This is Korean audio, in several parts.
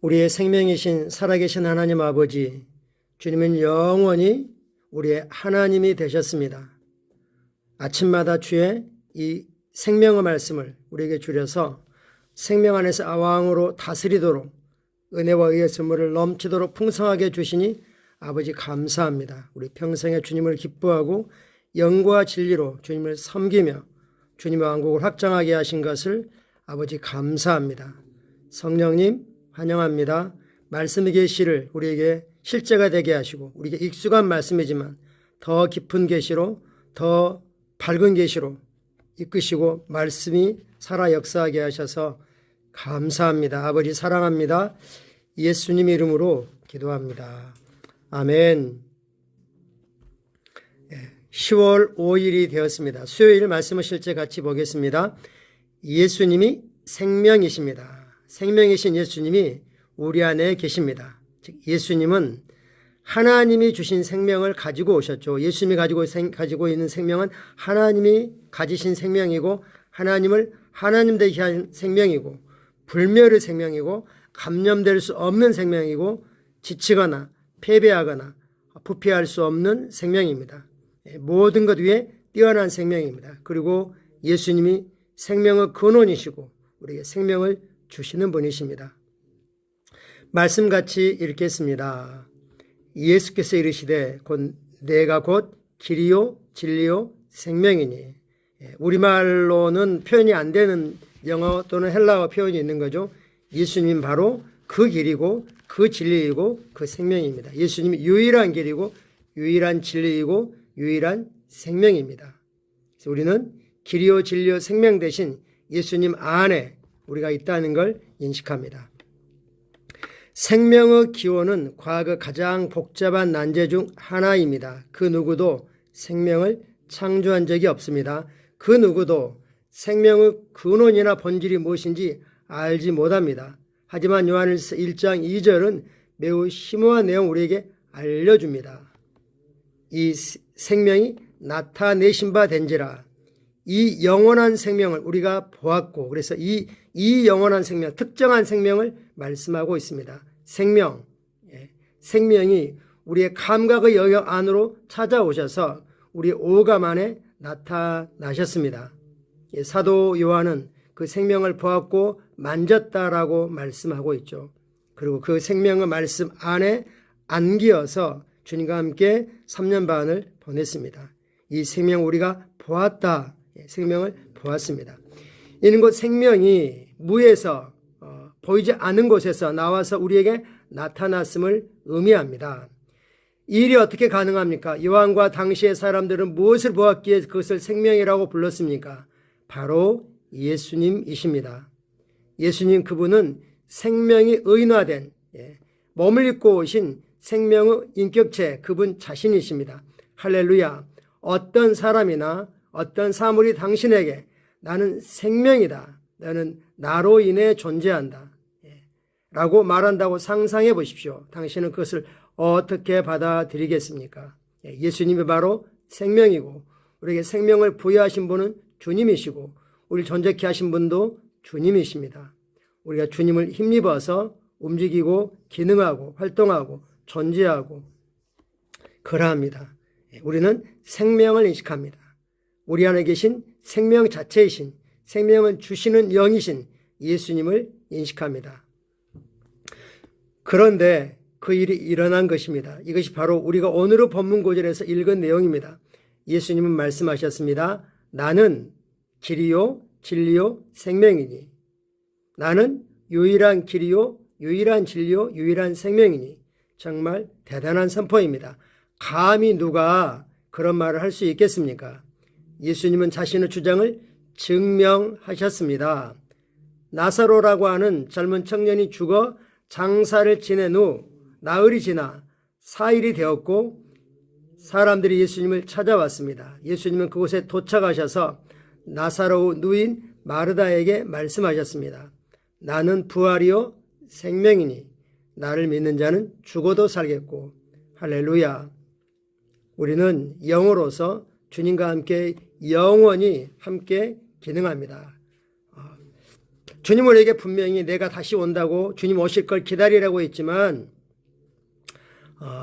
우리의 생명이신 살아계신 하나님 아버지, 주님은 영원히 우리의 하나님이 되셨습니다. 아침마다 주의 이 생명의 말씀을 우리에게 주려서 생명 안에서 아왕으로 다스리도록 은혜와 의의 선물을 넘치도록 풍성하게 주시니 아버지 감사합니다. 우리 평생에 주님을 기뻐하고 영과 진리로 주님을 섬기며 주님의 왕국을 확장하게 하신 것을 아버지 감사합니다. 성령님 환영합니다. 말씀의 계시를 우리에게 실제가 되게 하시고 우리에게 익숙한 말씀이지만 더 깊은 계시로 더 밝은 계시로 이끄시고 말씀이 살아 역사하게 하셔서 감사합니다. 아버지 사랑합니다. 예수님 이름으로 기도합니다. 아멘. 10월 5일이 되었습니다. 수요일 말씀을 실제 같이 보겠습니다. 예수님이 생명이십니다. 생명이신 예수님이 우리 안에 계십니다. 즉 예수님은 하나님이 주신 생명을 가지고 오셨죠. 예수님이 가지고 있는 생명은 하나님이 가지신 생명이고 하나님을 하나님 되게 한 생명이고 불멸의 생명이고 감염될 수 없는 생명이고 지치거나 패배하거나 부패할 수 없는 생명입니다. 모든 것 위에 뛰어난 생명입니다. 그리고 예수님이 생명의 근원이시고 우리에게 생명을 주시는 분이십니다. 말씀같이 읽겠습니다. 예수께서 이르시되 내가 곧 길이요 진리요 생명이니. 우리말로는 표현이 안 되는 영어 또는 헬라어 표현이 있는 거죠. 예수님 바로 그 길이고 그 진리이고 그 생명입니다. 예수님이 유일한 길이고 유일한 진리이고 유일한 생명입니다. 그래서 우리는 길이요 진리요 생명 대신 예수님 안에 우리가 있다는 걸 인식합니다. 생명의 기원은 과거 가장 복잡한 난제 중 하나입니다. 그 누구도 생명을 창조한 적이 없습니다. 그 누구도 생명의 근원이나 본질이 무엇인지 알지 못합니다. 하지만 요한일서 1장 2절은 매우 심오한 내용 우리에게 알려줍니다. 이 생명이 나타내신 바 된지라. 이 영원한 생명을 우리가 보았고 그래서 이 영원한 생명, 특정한 생명을 말씀하고 있습니다. 생명이 우리의 감각의 영역 안으로 찾아오셔서 우리 오감 안에 나타나셨습니다. 사도 요한은 그 생명을 보았고 만졌다라고 말씀하고 있죠. 그리고 그 생명의 말씀 안에 안기어서 주님과 함께 3년 반을 보냈습니다. 이 생명 우리가 보았다. 생명을 보았습니다. 이는 곧 생명이 무에서 보이지 않은 곳에서 나와서 우리에게 나타났음을 의미합니다. 이 일이 어떻게 가능합니까? 요한과 당시의 사람들은 무엇을 보았기에 그것을 생명이라고 불렀습니까? 바로 예수님이십니다. 예수님 그분은 생명이 의인화된 몸을 입고 오신 생명의 인격체 그분 자신이십니다. 할렐루야. 어떤 사람이나 어떤 사물이 당신에게 나는 생명이다. 너는 나로 인해 존재한다. 라고 말한다고 상상해 보십시오. 당신은 그것을 어떻게 받아들이겠습니까? 예수님이 바로 생명이고 우리에게 생명을 부여하신 분은 주님이시고 우리를 존재케 하신 분도 주님이십니다. 우리가 주님을 힘입어서 움직이고 기능하고 활동하고 존재하고 그러합니다. 우리는 생명을 인식합니다. 우리 안에 계신 생명 자체이신 생명을 주시는 영이신 예수님을 인식합니다. 그런데 그 일이 일어난 것입니다. 이것이 바로 우리가 오늘의 본문 구절에서 읽은 내용입니다. 예수님은 말씀하셨습니다. 나는 길이요 진리요 생명이니. 나는 유일한 길이요 유일한 진리요 유일한 생명이니. 정말 대단한 선포입니다. 감히 누가 그런 말을 할 수 있겠습니까? 예수님은 자신의 주장을 증명하셨습니다. 나사로라고 하는 젊은 청년이 죽어 장사를 지낸 후 나흘이 지나 4일이 되었고 사람들이 예수님을 찾아왔습니다. 예수님은 그곳에 도착하셔서 나사로 누인 마르다에게 말씀하셨습니다. 나는 부활이요 생명이니 나를 믿는 자는 죽어도 살겠고. 할렐루야. 우리는 영으로서 주님과 함께 영원히 함께 기능합니다. 주님 우리에게 분명히 내가 다시 온다고 주님 오실 걸 기다리라고 했지만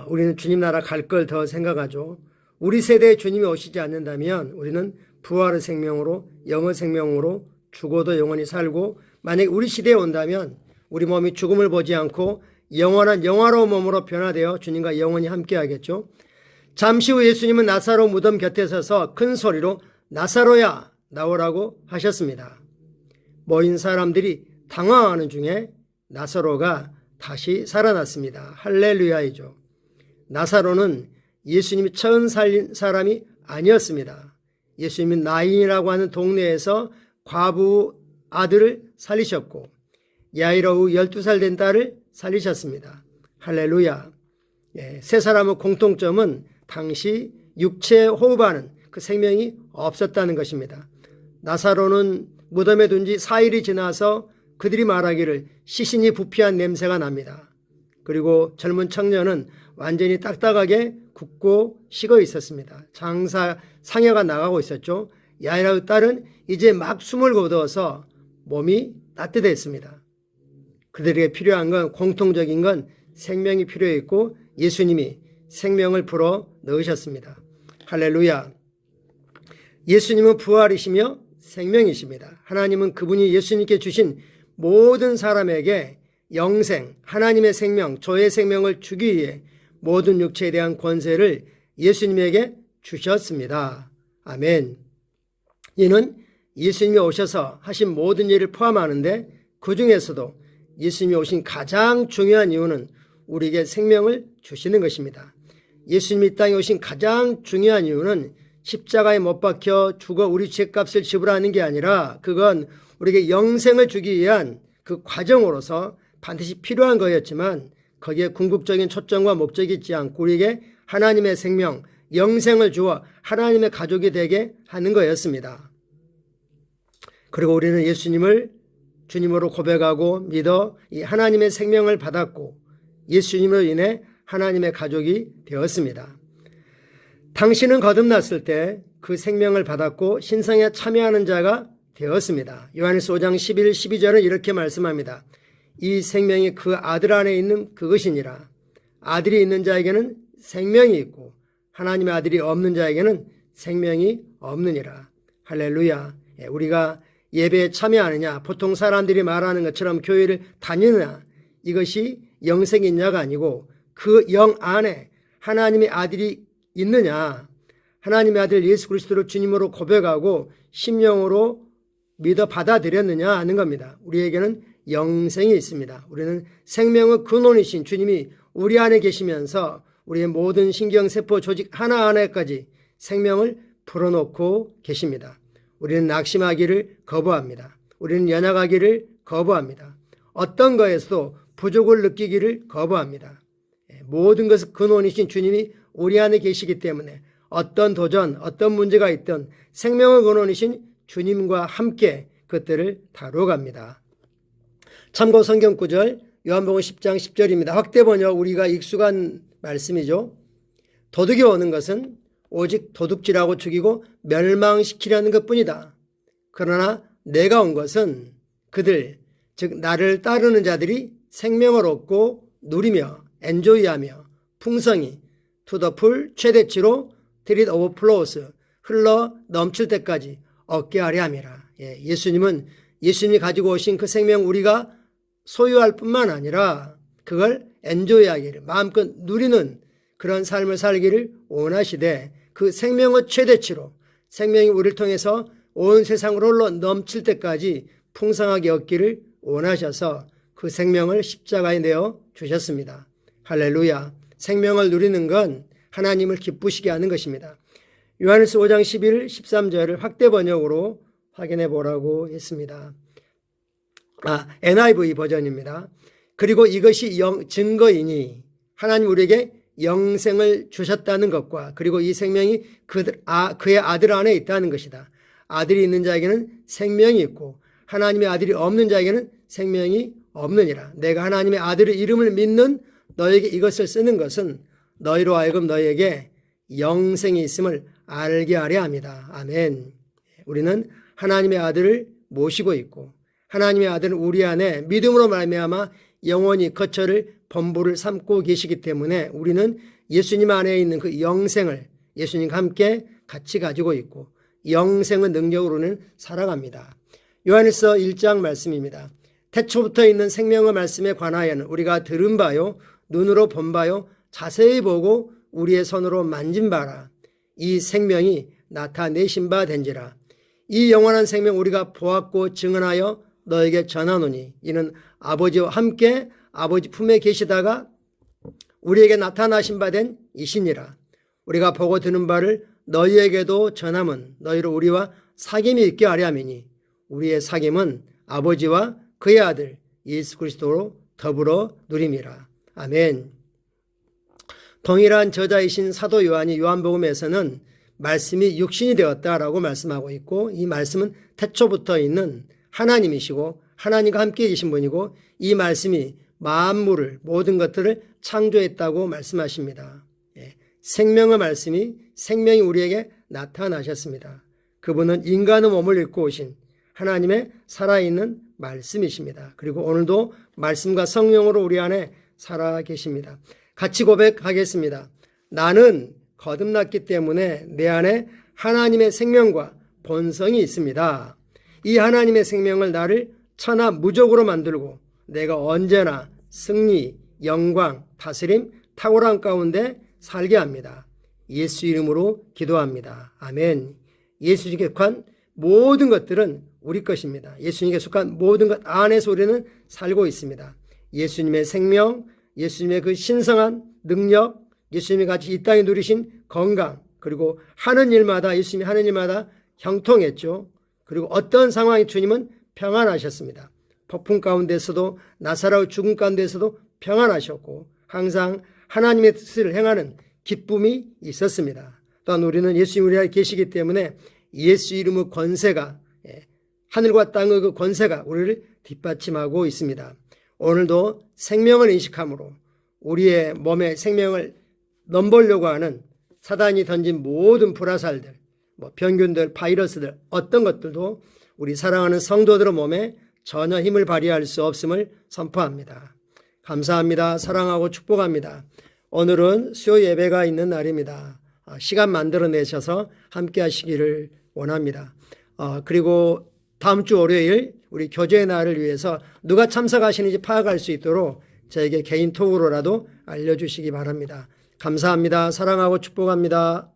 우리는 주님 나라 갈 걸 더 생각하죠. 우리 세대에 주님이 오시지 않는다면 우리는 부활의 생명으로 영의 생명으로 죽어도 영원히 살고, 만약에 우리 시대에 온다면 우리 몸이 죽음을 보지 않고 영원한 영화로운 몸으로 변화되어 주님과 영원히 함께하겠죠. 잠시 후 예수님은 나사로 무덤 곁에 서서 큰 소리로 나사로야 나오라고 하셨습니다. 모인 사람들이 당황하는 중에 나사로가 다시 살아났습니다. 할렐루야이죠. 나사로는 예수님이 처음 살린 사람이 아니었습니다. 예수님은 나인이라고 하는 동네에서 과부 아들을 살리셨고 야이로 12살 된 딸을 살리셨습니다. 할렐루야. 세 사람의 공통점은 당시 육체에 호흡하는 그 생명이 없었다는 것입니다. 나사로는 무덤에 둔 지 4일이 지나서 그들이 말하기를 시신이 부피한 냄새가 납니다. 그리고 젊은 청년은 완전히 딱딱하게 굽고 식어 있었습니다. 상여가 나가고 있었죠. 야이라의 딸은 이제 막 숨을 거두어서 몸이 따뜻했습니다. 그들에게 필요한 건, 공통적인 건 생명이 필요했고 예수님이 생명을 불어 넣으셨습니다. 할렐루야. 예수님은 부활이시며 생명이십니다. 하나님은 그분이 예수님께 주신 모든 사람에게 영생, 하나님의 생명, 저의 생명을 주기 위해 모든 육체에 대한 권세를 예수님에게 주셨습니다. 아멘. 이는 예수님이 오셔서 하신 모든 일을 포함하는데 그 중에서도 예수님이 오신 가장 중요한 이유는 우리에게 생명을 주시는 것입니다. 예수님이 이 땅에 오신 가장 중요한 이유는 십자가에 못 박혀 죽어 우리 죄값을 지불하는 게 아니라 그건 우리에게 영생을 주기 위한 그 과정으로서 반드시 필요한 거였지만 거기에 궁극적인 초점과 목적이 있지 않고 우리에게 하나님의 생명, 영생을 주어 하나님의 가족이 되게 하는 거였습니다. 그리고 우리는 예수님을 주님으로 고백하고 믿어 이 하나님의 생명을 받았고 예수님으로 인해 하나님의 가족이 되었습니다. 당신은 거듭났을 때 그 생명을 받았고 신성에 참여하는 자가 되었습니다. 요한일서 5장 11, 12절은 이렇게 말씀합니다. 이 생명이 그 아들 안에 있는 그것이니라. 아들이 있는 자에게는 생명이 있고 하나님의 아들이 없는 자에게는 생명이 없느니라. 할렐루야. 우리가 예배에 참여하느냐, 보통 사람들이 말하는 것처럼 교회를 다니느냐, 이것이 영생이 있냐가 아니고 그 영 안에 하나님의 아들이 있느냐, 하나님의 아들 예수 그리스도를 주님으로 고백하고 심령으로 믿어 받아들였느냐 하는 겁니다. 우리에게는 영생이 있습니다. 우리는 생명의 근원이신 주님이 우리 안에 계시면서 우리의 모든 신경세포 조직 하나하나까지 생명을 불어넣고 계십니다. 우리는 낙심하기를 거부합니다. 우리는 연약하기를 거부합니다. 어떤 거에서도 부족을 느끼기를 거부합니다. 모든 것의 근원이신 주님이 우리 안에 계시기 때문에 어떤 도전, 어떤 문제가 있든 생명의 근원이신 주님과 함께 그것들을 다루어갑니다. 참고 성경 구절 요한복음 10장 10절입니다. 확대 번역 우리가 익숙한 말씀이죠. 도둑이 오는 것은 오직 도둑질하고 죽이고 멸망시키려는 것뿐이다. 그러나 내가 온 것은 그들, 즉 나를 따르는 자들이 생명을 얻고 누리며 엔조이하며 풍성히 to the full 최대치로 till it overflows 흘러 넘칠 때까지 얻게 하려 함이라. 예수님은 예수님이 가지고 오신 그 생명 우리가 소유할 뿐만 아니라 그걸 엔조이하기를 마음껏 누리는 그런 삶을 살기를 원하시되 그 생명의 최대치로 생명이 우리를 통해서 온 세상으로 흘러 넘칠 때까지 풍성하게 얻기를 원하셔서 그 생명을 십자가에 내어 주셨습니다. 할렐루야. 생명을 누리는 건 하나님을 기쁘시게 하는 것입니다. 요한일서 5장 11, 13절을 확대 번역으로 확인해 보라고 했습니다. NIV 버전입니다. 그리고 이것이 증거이니 하나님 우리에게 영생을 주셨다는 것과 그리고 이 생명이 그의 아들 안에 있다는 것이다. 아들이 있는 자에게는 생명이 있고 하나님의 아들이 없는 자에게는 생명이 없느니라. 내가 하나님의 아들의 이름을 믿는 너에게 이것을 쓰는 것은 너희로 하여금 너희에게 영생이 있음을 알게 하려 합니다. 아멘. 우리는 하나님의 아들을 모시고 있고 하나님의 아들 우리 안에 믿음으로 말미암아 영원히 거처를 범부를 삼고 계시기 때문에 우리는 예수님 안에 있는 그 영생을 예수님과 함께 같이 가지고 있고 영생의 능력으로는 살아갑니다. 요한일서 1장 말씀입니다. 태초부터 있는 생명의 말씀에 관하여는 우리가 들은 바요 눈으로 본 바요 자세히 보고 우리의 손으로 만진 바라. 이 생명이 나타내신 바 된지라. 이 영원한 생명 우리가 보았고 증언하여 너에게 전하노니 이는 아버지와 함께 아버지 품에 계시다가 우리에게 나타나신 바 된 이시니라. 우리가 보고 듣는 바를 너희에게도 전함은 너희로 우리와 사귐이 있게 하려 함이니 우리의 사귐은 아버지와 그의 아들 예수 그리스도로 더불어 누림이라. 아멘. 동일한 저자이신 사도 요한이 요한복음에서는 말씀이 육신이 되었다라고 말씀하고 있고 이 말씀은 태초부터 있는 하나님이시고 하나님과 함께 계신 분이고 이 말씀이 만물을 모든 것들을 창조했다고 말씀하십니다. 생명의 말씀이 생명이 우리에게 나타나셨습니다. 그분은 인간의 몸을 입고 오신 하나님의 살아있는 말씀이십니다. 그리고 오늘도 말씀과 성령으로 우리 안에 살아 계십니다. 같이 고백하겠습니다. 나는 거듭났기 때문에 내 안에 하나님의 생명과 본성이 있습니다. 이 하나님의 생명을 나를 천하 무적으로 만들고 내가 언제나 승리, 영광, 다스림, 탁월한 가운데 살게 합니다. 예수 이름으로 기도합니다. 아멘. 예수님께 속한 모든 것들은 우리 것입니다. 예수님께 속한 모든 것 안에서 우리는 살고 있습니다. 예수님의 생명, 예수님의 그 신성한 능력, 예수님이 같이 이 땅에 누리신 건강, 그리고 하는 일마다 예수님이 하는 일마다 형통했죠. 그리고 어떤 상황이 주님은 평안하셨습니다. 폭풍 가운데서도 나사로의 죽음 가운데서도 평안하셨고 항상 하나님의 뜻을 행하는 기쁨이 있었습니다. 또한 우리는 예수님 우리 안에 계시기 때문에 예수 이름의 권세가 하늘과 땅의 그 권세가 우리를 뒷받침하고 있습니다. 오늘도 생명을 인식함으로 우리의 몸에 생명을 넘보려고 하는 사단이 던진 모든 불화살들, 병균들, 바이러스들 어떤 것들도 우리 사랑하는 성도들의 몸에 전혀 힘을 발휘할 수 없음을 선포합니다. 감사합니다. 사랑하고 축복합니다. 오늘은 수요 예배가 있는 날입니다. 시간 만들어내셔서 함께 하시기를 원합니다. 그리고 다음 주 월요일 우리 교제의 날을 위해서 누가 참석하시는지 파악할 수 있도록 저에게 개인 톡으로라도 알려주시기 바랍니다. 감사합니다. 사랑하고 축복합니다.